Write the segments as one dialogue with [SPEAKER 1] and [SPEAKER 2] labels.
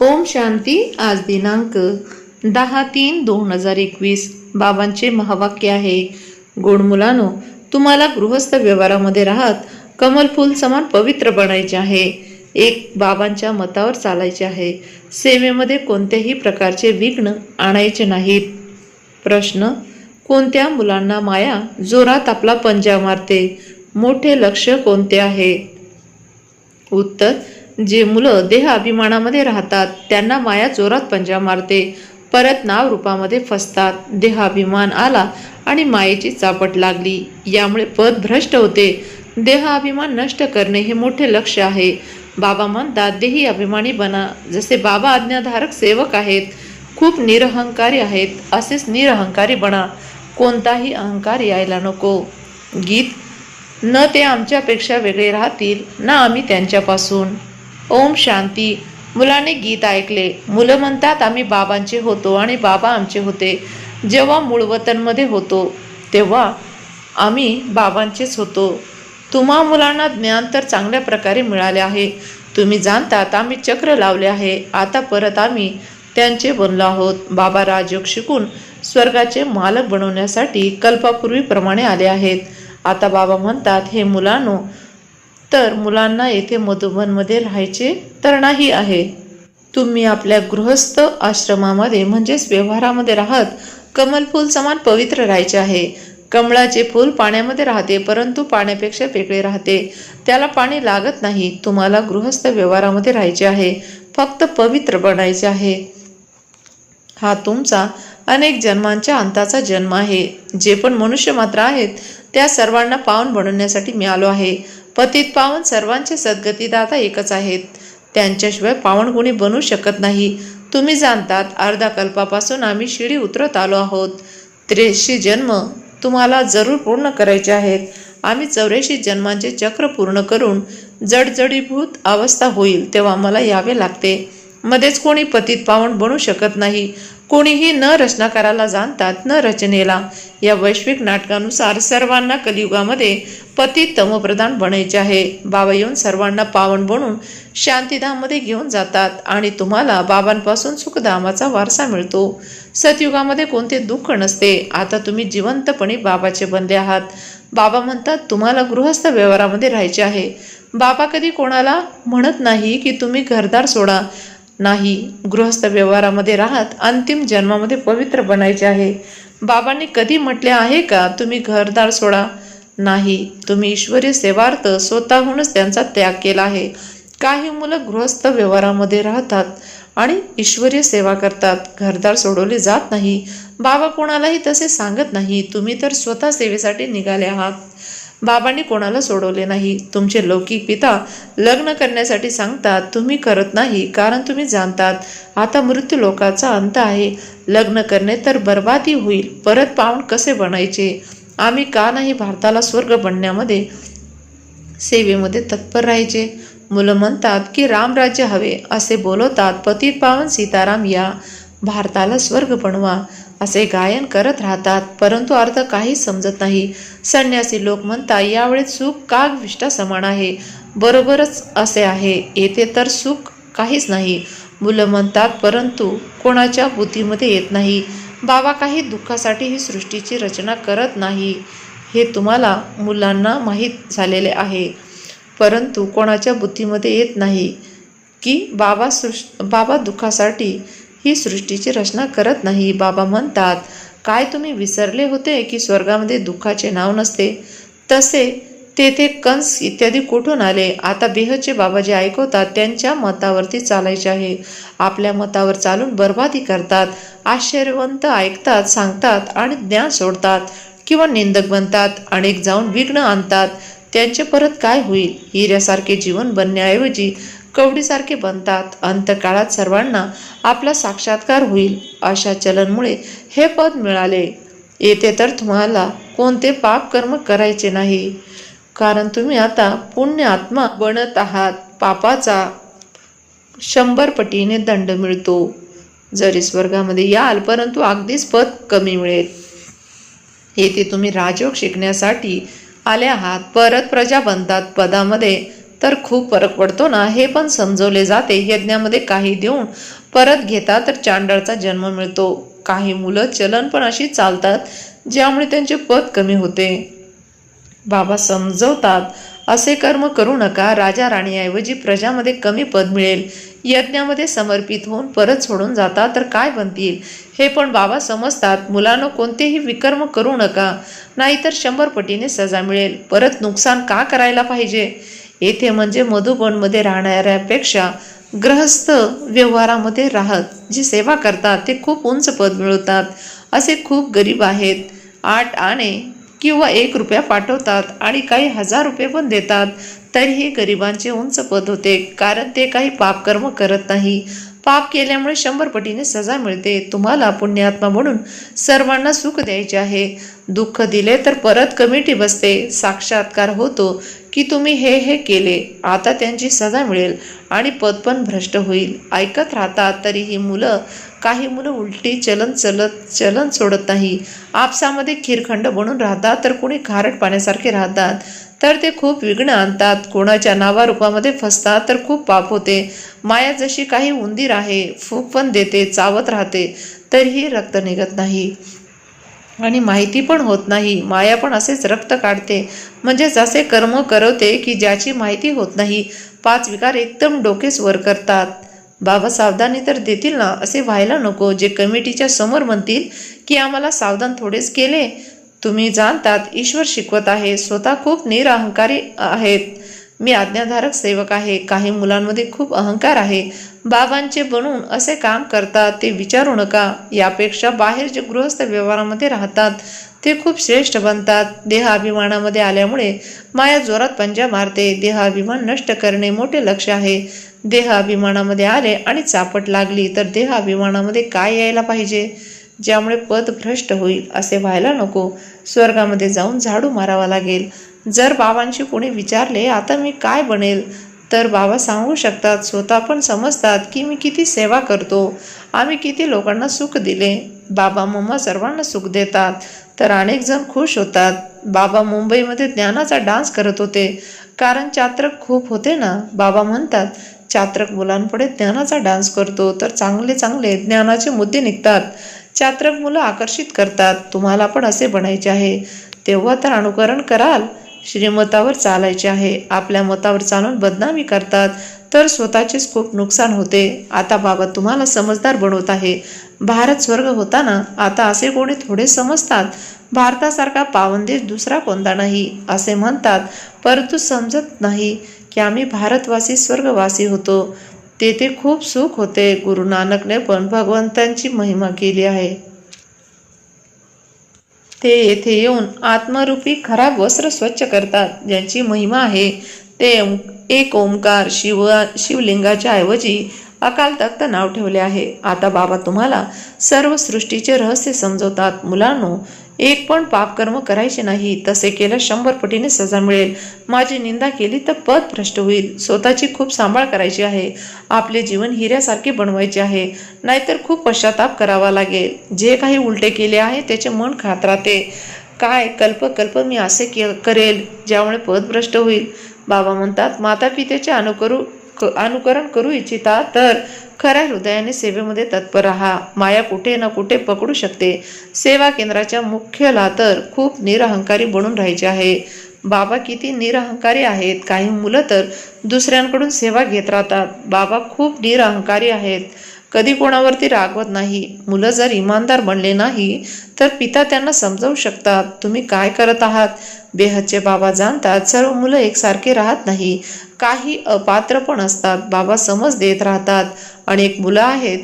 [SPEAKER 1] ओम शांती. आज दिनांक 10/3/2021. बाबांचे महावाक्य आहे, गोड मुलांनो, तुम्हाला गृहस्थ व्यवहारामध्ये राहत कमल फूल समान पवित्र बनायचे आहे. एक बाबांच्या मतावर चालायचे आहे. सेवेमध्ये कोणत्याही प्रकारचे विघ्न आणायचे नाहीत. प्रश्न: कोणत्या मुलांना माया जोरात आपला पंजा मारते? मोठे लक्ष कोणते आहे? उत्तर: जे मुलं देह अभिमानामध्ये राहतात त्यांना माया जोरात पंजा मारते, परत नाव रूपामध्ये फसतात. देहाभिमान आला आणि मायेची चापट लागली, यामुळे पद भ्रष्ट होते. देह अभिमान नष्ट करणे हे मोठे लक्ष्य आहे. बाबा म्हणतात, देही अभिमानी बना. जसे बाबा आज्ञाधारक सेवक आहेत, खूप निरहंकारी आहेत, असेच निरहंकारी बना. कोणताही अहंकार यायला नको. गीत: न ते आमच्यापेक्षा वेगळे राहतील, ना आम्ही त्यांच्यापासून. ओम शांती. मुलाने गीत ऐकले. मुलं म्हणतात, आम्ही बाबांचे होतो आणि बाबा आमचे होते. जेव्हा मूळ वतनमध्ये होतो तेव्हा आम्ही बाबांचेच होतो. तुम्हा मुलांना ज्ञान तर चांगल्या प्रकारे मिळाले आहे. तुम्ही जाणतात आम्ही चक्र लावले आहे. आता परत आम्ही त्यांचे बनलो आहोत. बाबा राजयोग शिकून स्वर्गाचे मालक बनवण्यासाठी कल्पापूर्वीप्रमाणे आले आहेत. आता बाबा म्हणतात, हे मुलांनो, तर मुलांना येथे मधुबनमध्ये राहायचे तर नाही आहे. तुम्ही आपल्या गृहस्थ आश्रमामध्ये म्हणजेच व्यवहारामध्ये राहत कमल फूल समान पवित्र राहायचे आहे. कमळाचे फूल पाण्यामध्ये राहते, परंतु पाण्यापेक्षा वेगळे राहते. त्याला पाणी लागत नाही. तुम्हाला गृहस्थ व्यवहारामध्ये राहायचे आहे, फक्त पवित्र बनायचे आहे. हा तुमचा अनेक जन्मांच्या अंताचा जन्म आहे. जे पण मनुष्य मात्र आहेत त्या सर्वांना पावन बनवण्यासाठी मी आलो आहे. पतित पावन सर्वांचे सद्गतीदाता एकच आहेत. त्यांच्याशिवाय पावन कोणी बनू शकत नाही. तुम्ही जाणतात, अर्धा कल्पापासून आम्ही शिडी उतरत आलो आहोत. 83 जन्म तुम्हाला जरूर पूर्ण करायचे आहेत. आम्ही 84 जन्मांचे चक्र पूर्ण करून जडजडीभूत अवस्था होईल तेव्हा मला यावे लागते. मध्येच कोणी पतित पावन बनू शकत नाही. कोणीही न रचनाकाराला जाणतात, न रचनेला. या वैश्विक नाटकानुसार सर्वांना कलियुगामध्ये पतित तमोप्रधान बनायचे आहे. बाबा येऊन सर्वांना पावन बनवून शांतीधाममध्ये घेऊन जातात आणि तुम्हाला बाबांपासून सुखधामाचा वारसा मिळतो. सतयुगामध्ये कोणते दुःख नसते. आता तुम्ही जिवंतपणे बाबाचे बनले आहात. बाबा म्हणतात, तुम्हाला गृहस्थ व्यवहारामध्ये राहायचे आहे. बाबा कधी कोणाला म्हणत नाही की तुम्ही घरदार सोडा. नाही, गृहस्थ व्यवहारामध्ये राहत अंतिम जन्मामध्ये पवित्र बनायचे आहे. बाबांनी कधी म्हटले आहे का तुम्ही घरदार सोडा? नाही, तुम्ही ईश्वरीय सेवार्थ स्वतःहूनच त्यांचा त्याग केला आहे. काही मुलं गृहस्थ व्यवहारामध्ये राहतात आणि ईश्वरीय सेवा करतात. घरदार सोडवले जात नाही. बाबा कोणालाही तसे सांगत नाही. तुम्ही तर स्वतः सेवेसाठी निघाले आहात. बाबांनी कोणाला सोडवले नाही. तुमचे लौकिक पिता लग्न करण्यासाठी सांगतात, तुम्ही करत नाही, कारण तुम्ही जाणतात आता मृत्यू लोकाचा अंत आहे. लग्न करणे तर बर्बादी होईल. परत पावन कसे बनायचे? आम्ही का नाही भारताला स्वर्ग बनण्यामध्ये सेवेमध्ये तत्पर राहायचे? मुलं म्हणतात की रामराज्य हवे असे बोलवतात. पतित पावन सीताराम या, भारताला स्वर्ग बनवा असे गायन करत राहतात, परंतु अर्थ काहीच समजत नाही. संन्यासी लोक म्हणतात, यावेळेत सुख काग विष्ठा समान आहे. बरोबरच असे आहे. येथे तर सुख काहीच नाही. मुलं म्हणतात, परंतु कोणाच्या बुद्धीमध्ये येत नाही. बाबा काही दुःखासाठी ही सृष्टीची रचना करत नाही. हे तुम्हाला मुलांना माहीत झालेले आहे, परंतु कोणाच्या बुद्धीमध्ये येत नाही की बाबा दुःखासाठी ही सृष्टीची रचना करत नाही. बाबा म्हणतात, काय तुम्ही विसरले होते की स्वर्गामध्ये दुःखाचे नाव नसते? तसे तेथे कंस इत्यादी कुठून आले? आता बेहदचे बाबा जे ऐकवतात त्यांच्या मतावरती चालायचे आहे. आपल्या मतावर चालून बर्बादी करतात. आश्चर्यवंत ऐकतात, सांगतात आणि ज्ञान सोडतात किंवा निंदक बनतात. अनेक जाऊन विघ्न आणतात. त्यांचे परत काय होईल? हिऱ्यासारखे जीवन बनण्याऐवजी कवडीसारखे बनतात. अंतकाळात सर्वांना आपला साक्षात्कार होईल. अशा चलनमुळे हे पद मिळाले. येथे तर तुम्हाला कोणते पाप कर्म करायचे नाही, कारण तुम्ही आता पुण्य आत्मा बनत आहात. पापाचा 100 पटीने दंड मिळतो. जरी स्वर्गामध्ये याल, परंतु अगदीच पद कमी मिळेल. येथे तुम्ही राजयोग शिकण्यासाठी आले आहात. परत प्रजा बनतात. पदामध्ये तर खूप फरक पडतो ना हे पण समजवले जाते. यज्ञामध्ये काही देऊन परत घेतात तर चांडळचा जन्म मिळतो. काही मुलं चलन पण अशी चालतात ज्यामुळे त्यांचे पद कमी होते. बाबा समजवतात असे कर्म करू नका, राजा राणीऐवजी प्रजामध्ये कमी पद मिळेल. यज्ञामध्ये समर्पित होऊन परत सोडून जातात तर काय बनतील हे पण बाबा समजतात. मुलांनो, कोणतेही विकर्म करू नका, नाहीतर 100 पटीने सजा मिळेल. परत नुकसान का करायला पाहिजे. येथे म्हणजे मधुबनमध्ये राहणाऱ्यापेक्षा गृहस्थ व्यवहारामध्ये राहत जी सेवा करतात ते खूप उंच पद मिळवतात. असे खूप गरीब आहेत. 8 आणे किंवा 1 रुपया पाठवतात आणि काही 1000 रुपये पण देतात, तरीही गरिबांचे उंच पद होते, कारण ते काही पापकर्म करत नाही. पाप केल्यामुळे 100 पटीने सजा मिळते. तुम्हाला पुण्यात्मा म्हणून सर्वांना सुख द्यायचे आहे. दुःख दिले तर परत कमिटी बसते. साक्षात्कार होतो की तुम्ही हे केले, आता त्यांची सजा मिळेल आणि पद पण भ्रष्ट होईल. ऐकत राहतात. तरीही काही मुलं उलटी चलन सोडत नाही. आपसामध्ये खिरखंड बनून राहतात तर कोणी खारट पाण्यासारखे राहतात, तर ते खूप विघ्न आणतात. कोणाच्या नावारूपामध्ये फसतात तर खूप पाप होते. माया जशी काही उंदीर आहे, फूक पण देते, चावत राहते, तरीही रक्त निघत नाही आणि माहिती पण होत नाही. माया पण असेच रक्त काढते, म्हणजे जसे कर्म करवते की ज्याची माहिती होत नाही. 5 विकार एकदम डोकेच वर करतात. बाबा सावधानी तर देतील ना, असे व्हायला नको. जे कमिटीच्या समोर म्हणतील की आम्हाला सावधान थोडेच केले. तुम्ही जाणतात ईश्वर शिकवत आहे. स्वतः खूप निरअहंकारी आहेत. मी आज्ञाधारक सेवक आहे. काही मुलांमध्ये खूप अहंकार आहे. बाबांचे बनून असे काम करतात ते विचारू नका. यापेक्षा बाहेर जे गृहस्थ व्यवहारामध्ये राहतात ते खूप श्रेष्ठ बनतात. देहाभिमानामध्ये आल्यामुळे माया जोरात पंजा मारते. देहाभिमान नष्ट करणे मोठे लक्ष्य आहे. देहाभिमानामध्ये आले आणि चापट लागली तर देहाभिमानामध्ये काय यायला पाहिजे, ज्यामुळे पद भ्रष्ट होईल. असे व्हायला नको. स्वर्गामध्ये जाऊन झाडू मारावा लागेल. जर बाबांशी कोणी विचारले आता मी काय बनेल, तर बाबा सांगू शकतात. स्वतः पण समजतात की मी किती सेवा करतो, आम्ही किती लोकांना सुख दिले. बाबा मम्मा सर्वांना सुख देतात तर अनेक जण खुश होतात. बाबा मुंबईमध्ये ज्ञानाचा डान्स करत होते, कारण चात्रक खूप होते ना. बाबा म्हणतात चात्रक मुलांपुढे ज्ञानाचा डान्स करतो तर चांगले चांगले ज्ञानाचे मुद्दे निघतात. चात्रक मुलं आकर्षित करतात. तुम्हाला पण असे बनायचे आहे, तेव्हा तर अनुकरण कराल. श्रीमतावर चालायचे आहे. आपल्या मतावर चालून बदनामी करतात तर स्वतःचेच खूप नुकसान होते. आता बाबा तुम्हाला समजदार बनवत आहे. भारत स्वर्ग होता ना, आता असे कोणी थोडे समजतात. भारतासारखा पावन देश दुसरा कोणता नाही असे म्हणतात, परंतु समजत नाही की आम्ही भारतवासी स्वर्गवासी होतो. तेथे खूप सुख होते. गुरु नानकने पण भगवंतांची महिमा केली आहे. ते येथे येऊन आत्मरूपी खराब वस्त्र स्वच्छ करतात. ज्यांची महिमा आहे ते एक ओंकार शिवलिंगाच्या ऐवजी अकाल तख्त नाव ठेवले आहे. आता बाबा तुम्हाला सर्व सृष्टीचे रहस्य समजवतात. मुलांनो, एक पण पापकर्म करायचे नाही. तसे केलं 100 पटीने सजा मिळेल. माझी निंदा केली तर पद भ्रष्ट होईल. स्वतःची खूप सांभाळ करायची आहे. आपले जीवन हिऱ्यासारखे बनवायचे आहे, नाहीतर खूप पश्चाताप करावा लागेल. जे काही उलटे केले आहे त्याचे मन खात राहते. काय कल्प मी असे करेल ज्यामुळे पद भ्रष्ट होईल. बाबा म्हणतात माता पित्याचे अनुकरण करू इच्छिता तर खऱ्या हृदयाने सेवेमध्ये तत्पर राहा. माया कुठे ना कुठे पकडू शकते. सेवा केंद्राच्या मुख्यला तर खूप निरअहंकारी बनून राहायचे आहे. बाबा किती निरअहंकारी आहेत. काही मुलं तर दुसऱ्यांकडून सेवा घेत राहतात. बाबा खूप निरअहंकारी आहेत. कधी कोणावरती रागवत नाही. मुलं जर इमानदार बनले नाही तर पिता त्यांना समजावू शकतात तुम्ही काय करत आहात. बेहदचे बाबा जाणतात सर्व मुलं एकसारखे राहत नाही. काही अपात्र पण असतात. बाबा समज देत राहतात. अनेक मुलं आहेत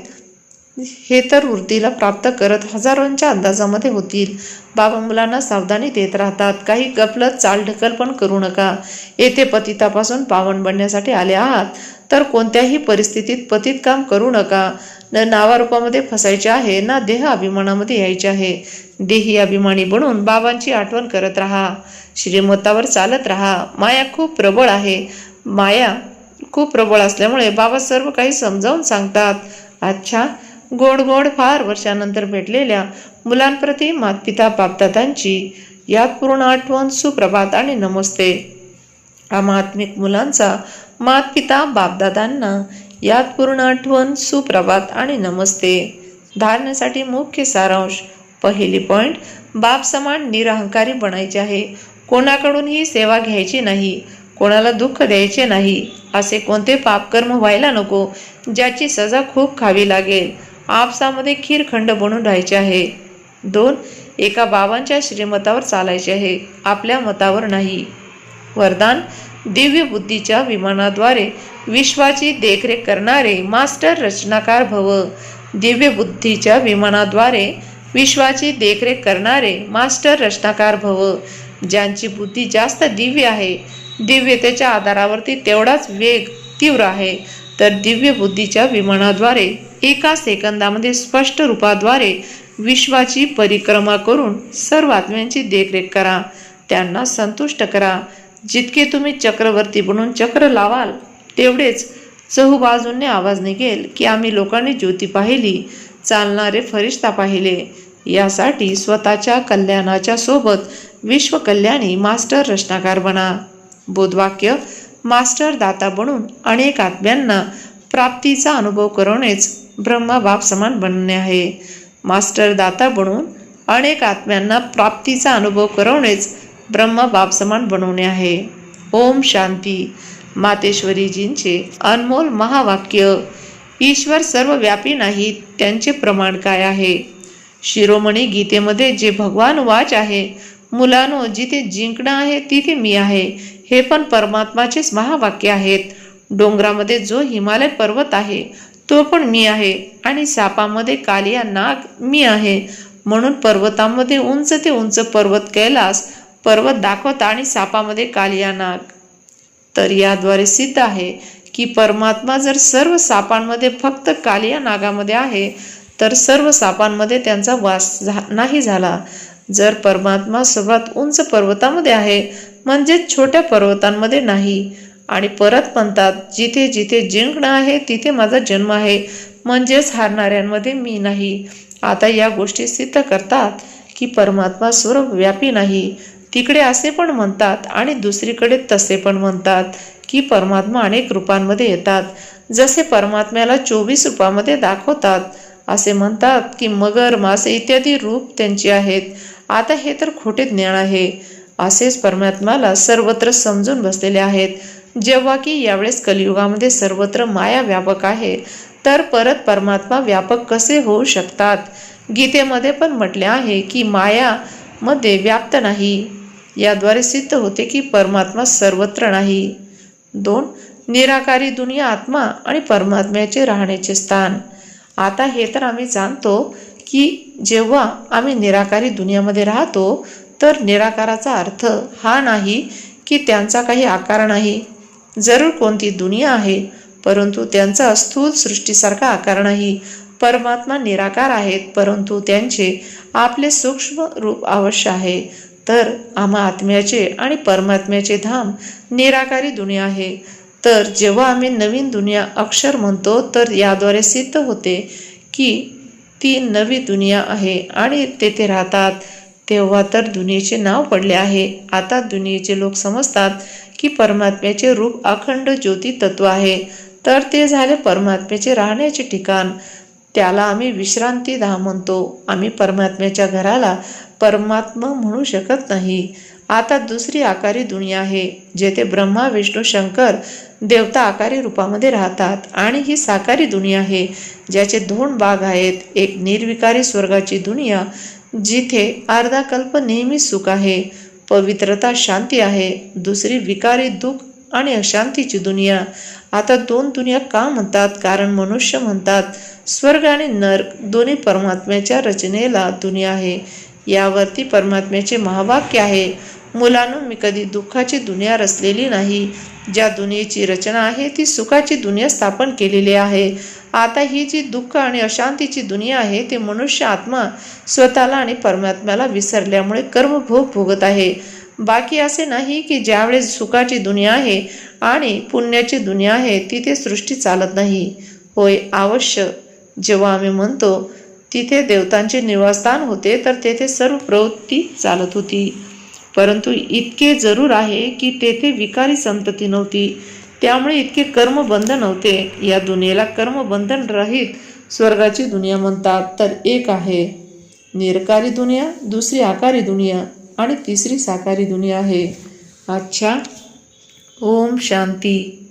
[SPEAKER 1] हे तर वृत्तीला प्राप्त करत हजारोंच्या अंदाजामध्ये होतील. बाबा मुलांना सावधानी देत राहतात. काही गफलत चालढकल पण करू नका. येथे पतितापासून पावन बनण्यासाठी आले आहात तर कोणत्याही परिस्थितीत पतित काम करू नका. न नावारूपामध्ये फसायचे आहे ना देह अभिमानामध्ये यायचे आहे. देही अभिमानी बनून बाबांची आठवण करत राहा. श्रीमतावर चालत राहा. माया खूप प्रबळ असल्यामुळे बाबा सर्व काही समजावून सांगतात. अच्छा, गोड फार वर्षानंतर भेटलेल्या मुलांप्रती मातपिता बापदादांची यात पूर्ण आठवण. सुप्रभात आणि नमस्ते. आत्मिक मुलांचा मातपिता बापदादांना यात पूर्ण आठवण, सुप्रभात आणि नमस्ते. धारणेसाठी मुख्य सारांश. पहिली पॉइंट, बाप समान निरहंकारी बनायचे आहे. कोणाकडूनही सेवा घ्यायची नाही, कोणाला दुःख द्यायचे नाही. असे कोणते पापकर्म व्हायला नको ज्याची सजा खूप खावी लागेल. आपसामध्ये खीरखंड बनून राहायचे आहे. 2. एका बाबांच्या श्रीमतावर चालायचे आहे, आपल्या मतावर नाही. वरदान, दिव्य बुद्धीच्या विमानाद्वारे विश्वाची देखरेख करणारे मास्टर रचनाकार भव. दिव्य बुद्धीच्या विमानाद्वारे विश्वाची देखरेख करणारे मास्टर रचनाकार भव. ज्यांची बुद्धी जास्त दिव्य आहे, दिव्यतेच्या आधारावरती तेवढाच वेग तीव्र आहे, तर दिव्य बुद्धीच्या विमानाद्वारे एका सेकंदामध्ये स्पष्ट रूपाद्वारे विश्वाची परिक्रमा करून सर्व आत्म्यांची देखरेख करा, त्यांना संतुष्ट करा. जितके तुम्ही चक्रवर्ती बनून चक्र लावाल तेवढेच चहूबाजूंनी आवाज निघेल की आम्ही लोकांनी ज्योती पाहिली, चालणारे फरिश्ता पाहिले. यासाठी स्वतःच्या कल्याणाच्या सोबत विश्वकल्याणी मास्टर रचनाकार बना. बोधवाक्य, मास्टर दाता बनून अनेक आत्म्यांना प्राप्तीचा अनुभव करवणेच ब्रह्मा बाप समान बनणे आहे. मास्टर दाता बनून अनेक आत्म्यांना प्राप्तीचा अनुभव करवणेच ब्रह्मा बाप समान बनवणे आहे. ओम शांती. मातेश्वरीजींचे अनमोल महावाक्य. ईश्वर सर्वव्यापी नाहीत, त्यांचे प्रमाण काय आहे? शिरोमणी गीतेमध्ये जे भगवान वाच आहे, मुलांनो, जिथे जिंकणं आहे तिथे मी आहे, हे पण परमात्माचेच महावाक्य आहेत. डोंगरामध्ये जो हिमालय पर्वत आहे तो पण मी आहे, आणि सापामध्ये कालिया नाग मी आहे. म्हणून पर्वतामध्ये उंच ते उंच पर्वत कैलास पर्वत दाखवता आणि सापामध्ये कालिया नाग. तर याद्वारे सिद्ध आहे की परमात्मा जर सर्व सापांमध्ये फक्त कालिया नागामध्ये आहे, तर सर्व सापांमध्ये त्यांचा वास नाही झाला. जर परमात्मा सर्वात उंच पर्वतामध्ये आहे म्हणजेच छोट्या पर्वतांमध्ये नाही. आणि परत म्हणतात, जिथे जिथे जिंकणं आहे तिथे माझा जन्म आहे, म्हणजेच हारणाऱ्यांमध्ये मी नाही. आता या गोष्टी सिद्ध करतात की परमात्मा सर्वव्यापी नाही. तिकडे असे पण म्हणतात आणि दुसरीकडे तसे पण म्हणतात की परमात्मा अनेक रूपांमध्ये येतात. जसे परमात्म्याला 24 रूपामध्ये दाखवतात, असे म्हणतात की मगर, मासे इत्यादी रूप त्यांची आहेत. आता हे तर खोटे ज्ञान आहे. असेच परमात्म्याला सर्वत्र समजून बसलेले आहेत. जेव्हा की यावेळेस कलियुगामध्ये सर्वत्र माया व्यापक आहे, तर परत परमात्मा व्यापक कसे होऊ शकतात? गीतेमध्ये पण म्हटले आहे की माया मध्ये व्याप्त नाही. याद्वारे सिद्ध होते की परमात्मा सर्वत्र नाही. 2. निराकारी दुनिया आत्मा आणि परमात्म्याचे राहण्याचे स्थान. आता हे तर आम्ही जाणतो की जेव्हा आम्ही निराकारी दुनियामध्ये राहतो, तर निराकाराचा अर्थ हा नाही की त्यांचा काही आकार नाही. जरूर कोणती दुनिया आहे, परंतु त्यांचा स्थूल सृष्टीसारखा आकार नाही. परमात्मा निराकार आहेत, परंतु त्यांचे आपले सूक्ष्म रूप अवश्य आहे. तर आम्हा आत्म्याचे आणि परमात्म्याचे धाम निराकारी दुनिया आहे. तर जेव्हा आम्ही नवीन दुनिया अक्षर म्हणतो, तर याद्वारे सिद्ध होते की ती नवी दुनिया आहे आणि तेथे राहतात. तेव्हा तर दुनियेचे नाव पडले आहे. आता दुनियेचे लोक समजतात की परमात्म्याचे रूप अखंड ज्योती तत्व आहे, तर ते झाले परमात्म्याचे राहण्याचे ठिकाण. त्याला आम्ही विश्रांती धाम म्हणतो. आम्ही परमात्म्याच्या घराला परमात्मा म्हणू शकत नाही. आता दुसरी आकारी दुनिया आहे, जेथे ब्रह्मा, विष्णू, शंकर देवता आकारी रूपामध्ये राहतात. आणि ही साकारी दुनिया आहे, ज्याचे 2 भाग आहेत. एक निर्विकारी स्वर्गाची दुनिया, जिथे अर्धा कल्प नेहमी सुख आहे, पवित्रता, शांती आहे. दुसरी विकारी दुःख आणि अशांतीची दुनिया. आता 2 दुनिया का म्हणतात? कारण मनुष्य म्हणतात स्वर्ग आणि नर्क दोन्ही परमात्म्याच्या रचनेला दुनिया आहे. यावरती परमात्म्याचे महावाक्य आहे, मुलांनो, मी कधी दुःखाची दुनिया रचलेली नाही. ज्या दुनियेची रचना आहे ती सुखाची दुनिया स्थापन केलेली आहे. आता ही जी दुःख आणि अशांतीची दुनिया आहे, ते मनुष्य आत्मा स्वतःला आणि परमात्म्याला विसरल्यामुळे कर्मभोग भोगत आहे. बाकी असे नाही की ज्यावेळेस सुखाची दुनिया आहे आणि पुण्याची दुनिया आहे तिथे सृष्टी चालत नाही. होय, अवश्य. जेव्हा आम्ही म्हणतो तिथे देवतांचे निवासस्थान होते, तर तेथे सर्व प्रवृत्ती चालत होती. परंतु इतके जरूर आहे की तेथे विकारी संतती नव्हती, त्यामुळे इतके कर्मबंधन नव्हते. या दुनियेला कर्मबंधन रहित स्वर्गाची दुनिया म्हणतात. तर एक आहे निरकारी दुनिया, दुसरी आकारी दुनिया आणि तिसरी साकारी दुनिया आहे. अच्छा, ओम शांती.